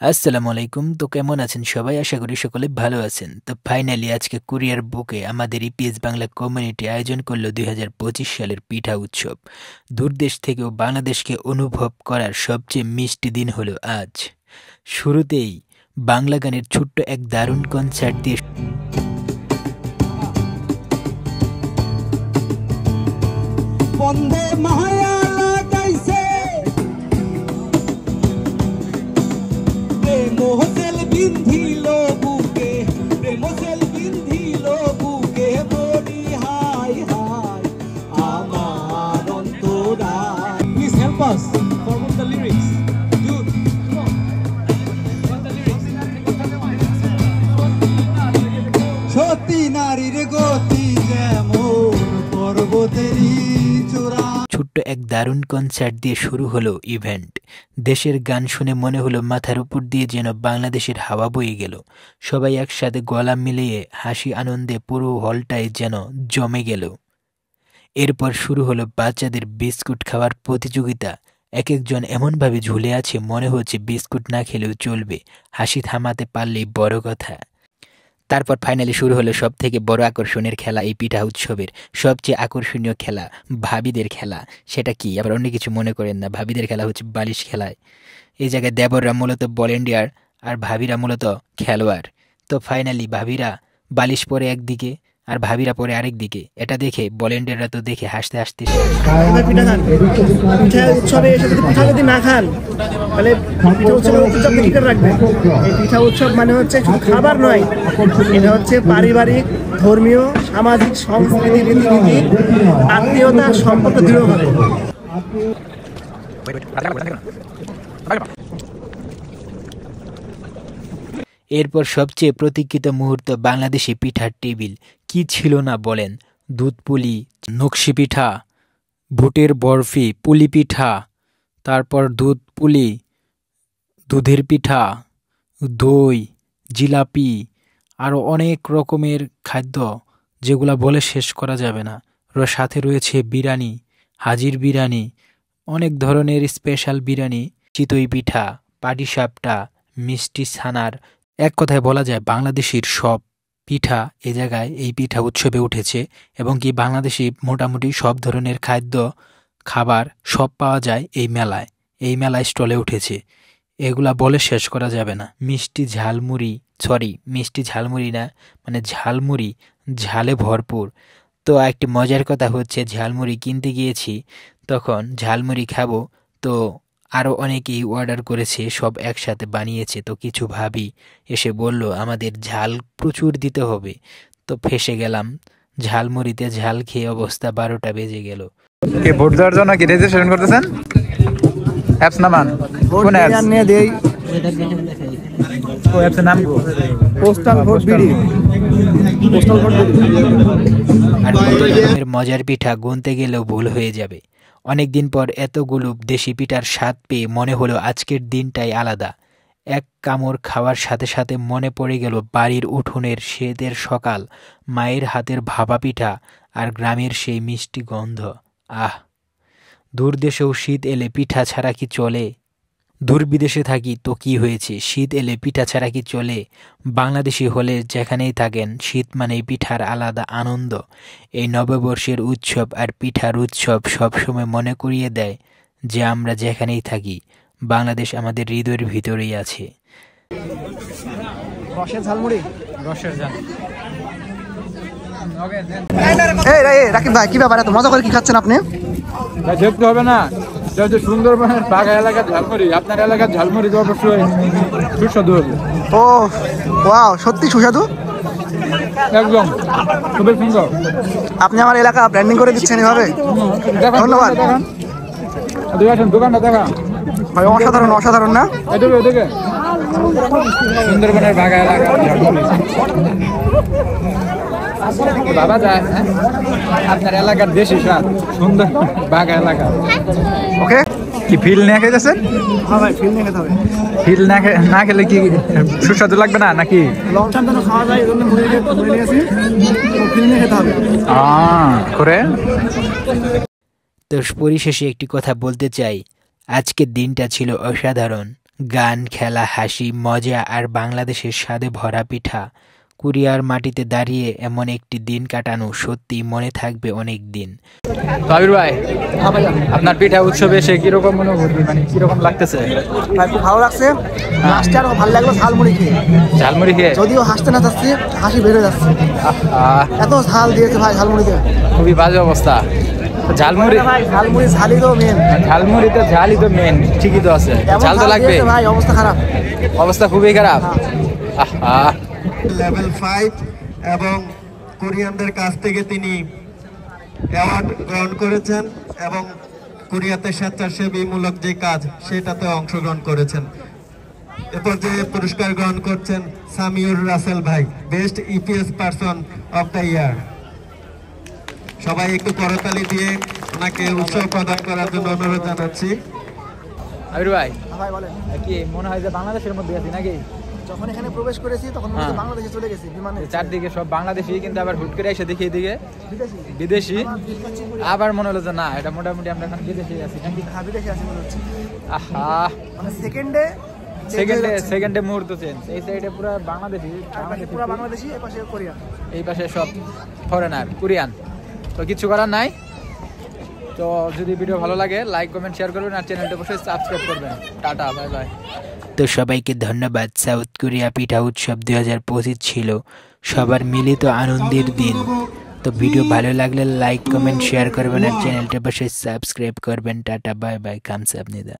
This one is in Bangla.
আসসালামু আলাইকুম। তো কেমন আছেন সবাই? আশা করি সকলে ভালো আছেন। তো ফাইনালি আজকে কুরিয়ার বুকে আমাদের ইপিএস বাংলা কমিউনিটি আয়োজন করলো ২০২৫ সালের পিঠা উৎসব। দূরদেশ থেকেও বাংলাদেশকে অনুভব করার সবচেয়ে মিষ্টি দিন হলো আজ। শুরুতেই বাংলা গানের ছোট্ট এক দারুণ কনসার্ট দিয়ে বন্দে মায়া লাগাইছে প্রেম হোটেল বিন্ধিল বুকে প্রেম হোটেল বিন্ধিল বুকে বডি হাই হাই আমার অন্তরায় please help us forward the lyrics dude সতী নারীর গতি যেমন পর্বতেরই চূড়া। ছোট্ট এক দারুণ কনসার্ট দিয়ে শুরু হলো ইভেন্ট। দেশের গান শুনে মনে হলো মাথার উপর দিয়ে যেন বাংলাদেশের হাওয়া বয়ে গেল। সবাই একসাথে গলা মিলিয়ে হাসি আনন্দে পুরো হলটাই যেন জমে গেল। এরপর শুরু হলো বাচ্চাদের বিস্কুট খাওয়ার প্রতিযোগিতা। এক একজন এমনভাবে ঝুলে আছে মনে হচ্ছে বিস্কুট না খেলেও চলবে, হাসি থামাতে পারলেই বড় কথা। তারপর ফাইনালি শুরু হলো সব থেকে বড় আকর্ষণের খেলা, এই পিঠা উৎসবের সবচেয়ে আকর্ষণীয় খেলা, ভাবিদের খেলা। সেটা কি আবার অন্য কিছু মনে করেন না, ভাবিদের খেলা হচ্ছে বালিশ খেলায়। এই জায়গায় দেবররা মূলত ভলেন্টিয়ার আর ভাবিরা মূলত খেলোয়াড়। তো ফাইনালি ভাবিরা বালিশ পরে একদিকে আর ভাবিরা পরে আরেক দিকে। এটা দেখে ভলেন্টিয়াররা তো দেখে হাসতে হাসতে পিঠা খান। পিঠা উৎসবে এসে যদি পিঠা যদি না খান তাহলে পিঠা উৎসবের ঐতিহ্য আপনি কি করে রাখবেন? এই পিঠা উৎসব মানে হচ্ছে শুধু খাবার নয়, এটা হচ্ছে পারিবারিক, ধর্মীয়, সামাজিক, সংস্কৃতি, রীতিনীতি, আত্মীয়তা, সম্পর্ক দৃঢ় করে। এরপর সবচেয়ে প্রতীক্ষিত মুহূর্ত, বাংলাদেশি পিঠার টেবিল। কি ছিল না বলেন! দুধ পুলি, নকশি পিঠা, বুটের বরফি, পুলি পিঠা, তারপর দুধ পুলি, দুধের পিঠা, দই, জিলাপি, আরও অনেক রকমের খাদ্য যেগুলা বলে শেষ করা যাবে না। সাথে রয়েছে বিরিয়ানি, হাজির বিরিয়ানি, অনেক ধরনের স্পেশাল বিরিয়ানি, চিতই পিঠা, পাটিসাপটা, মিষ্টি ছানার। এক কথায় বলা যায় বাংলাদেশের সব পিঠা এ জায়গায় এই পিঠা উৎসবে উঠেছে, এবং কি বাংলাদেশি মোটামুটি সব ধরনের খাদ্য খাবার সব পাওয়া যায় এই মেলায়। এই মেলায় স্টলে উঠেছে, এগুলা বলে শেষ করা যাবে না। মিষ্টি ঝালমুড়ি না, মানে ঝালমুড়ি, ঝালে ভরপুর। তো একটি মজার কথা হচ্ছে, ঝালমুড়ি কিনতে গিয়েছি, তখন ঝালমুড়ি খাবো, তো আরও অনেকেই অর্ডার করেছে, সব একসাথে বানিয়েছে। তো কিছু ভাবি এসে বলল আমাদের ঝাল প্রচুর দিতে হবে। তো ফেঁসে গেলাম, ঝালমুড়িতে ঝাল খেয়ে অবস্থা 12টা বেজে গেল। কে ভোট দেওয়ার জন্য কি রেজিস্ট্রেশন করতেছেন? অ্যাপস নামান, কোন অ্যাপস? নিয়ে দেই ও অ্যাপসের নাম postal vote BD, postal vote BD. আর কত রকমের মজার পিঠা গুনতে গেলেও ভুল হয়ে যাবে। অনেকদিন পর এতগুলো দেশি পিঠার স্বাদ পেয়ে মনে হলো আজকের দিনটাই আলাদা। এক কামড় খাওয়ার সাথে সাথে মনে পড়ে গেল বাড়ির উঠোনের শীতের সকাল, মায়ের হাতের ভাপা পিঠা আর গ্রামের সেই মিষ্টি গন্ধ। আহ, দূর দেশেও শীত এলে পিঠা ছাড়া কি চলে? দূর বিদেশে থাকি তো কি হয়েছে, শীত এলে পিঠা ছাড়া কি চলে? বাংলাদেশি হলে যেখানেই থাকেন, শীত মানেই পিঠার আলাদা আনন্দ। এই নববর্ষের উৎসব আর পিঠার উৎসব সবসময় মনে করিয়ে দেয় যে আমরা যেখানেই থাকি, বাংলাদেশ আমাদের হৃদয়ের ভিতরেই আছে। রসের ঝালমুড়ি, রসের ঝাল। রাকিব ভাই কি ব্যাপার, এত মজা করে কি খাচ্ছেন আপনি? দেখতে হবে না, সুন্দরবনের বাঘা এলাকার ঝালমুড়ি, আপনার এলাকার ঝালমুড়ি তো অবশ্যই সুস্বাদু হবে। ও ওয়াও, সত্যি সুস্বাদু, একদম খুবই সুন্দর। আপনি আমার এলাকা ব্র্যান্ডিং করে দিচ্ছেন এভাবে, ধন্যবাদ। দোকানটা দেখা ভাই অসাধারণ, অসাধারণ না? এদিকে সুন্দরবনের বাঘা এলাকার ঝালমুড়ি বাবা যায়, আপনার এলাকার দেশি স্বাদ, সুন্দর বাঘা এলাকা। ওকে, কি ফিল নিয়ে খেতেছেন? হ্যাঁ ভাই, ফিল নিয়ে খেতে হবে। ফিল না খেলে কি সুস্বাদু লাগবে না নাকি? লং টার্ম যেন খাওয়া যায়, এই জন্য মুড়ি নিয়েছি, ফিল নিয়ে খেতে হবে করে। তো পরিশেষে একটি কথা বলতে চাই, আজকের দিনটা ছিল অসাধারণ। গান, খেলা, হাসি, মজা আর বাংলাদেশের স্বাদে ভরা পিঠা। কোরিয়ার মাটিতে দাঁড়িয়ে এমন একটি দিন কাটানো সত্যিই মনে থাকবে অনেক দিন। আবির ভাই, আপনার পিঠা উৎসবে এসে কিরকম অনুভূতি, মানে কিরকম লাগতেছে? ভাই খুব ভালো লাগছে, লাস্টে আরো ভালো লাগলো ঝালমুড়ি খেয়ে। ঝালমুড়ি খেয়ে যদিও হাসতে না যাচ্ছে, হাসি বেড়ে যাচ্ছে, আহ, এত ঝাল দিয়েছে ভাই ঝালমুড়িতে। খুবই বাজে অবস্থা। ঝালমুড়ি, ভাই ঝালমুড়ি ঝালই তো মেন, ঝালমুড়ি তো ঝালই তো মেন, ঠিকই তো আছে, ঝাল তো লাগবে। ভাই অবস্থা খারাপ, অবস্থা খুবই খারাপ। আহ লেভেল 5 এবং কোরিয়ানদের কাছ থেকে তিনি অ্যাওয়ার্ড গ্রহণ করেছেন এবং কোরিয়াতে স্বেচ্ছাসেবীমূলক যে কাজ সেটাতে অংশগ্রহণ করেছেন। এরপর যে পুরস্কার গ্রহণ করছেন সামিউর রাসেল ভাই, best EPS person of the year. সবাই একটু করতালি দিয়ে ওনাকে উৎসাহ প্রদান করার জন্য অনুরোধ জানাচ্ছি। আবির ভাই, ভাই বলেন। কি মনে হয় যে বাংলাদেশের মধ্যে আছি নাকি? যখন এখানে প্রবেশ করেছি তখন মনে হচ্ছে বাংলাদেশে চলে গেছি বিমানে। চারদিকে সব বাংলাদেশি, কিন্তু আবার হুট করে এসে দেখি এদিকে বিদেশি বিদেশি, আবার মনে হলো যে না, এটা মোটামুটি আমরা এখন বিদেশি আছি নাকি? হ্যাঁ বিদেশি আছে মনে হচ্ছে, আহা, মানে সেকেন্ডে সেকেন্ডে মুহূর্ত চেঞ্জ। এই সাইডে পুরো বাংলাদেশি, পুরো বাংলাদেশি, এই পাশে কোরিয়া, এই পাশে সব ফরেনার, কোরিয়ান। তো কিছু করার নাই। তো যদি ভিডিও ভালো লাগে লাইক কমেন্ট শেয়ার করবেন আর চ্যানেলটা অবশ্যই সাবস্ক্রাইব করবেন। Tata, bye by. তো সবাইকে ধন্যবাদ। সাউথ কোরিয়া পিঠা উৎসব 2025 ছিল সবার মিলিত আনন্দের দিন। তো ভিডিও ভালো লাগলে লাইক কমেন্ট শেয়ার করবেন আর চ্যানেলটা অবশ্যই সাবস্ক্রাইব করবেন। Tata, bye bye, কামসাবনিদা।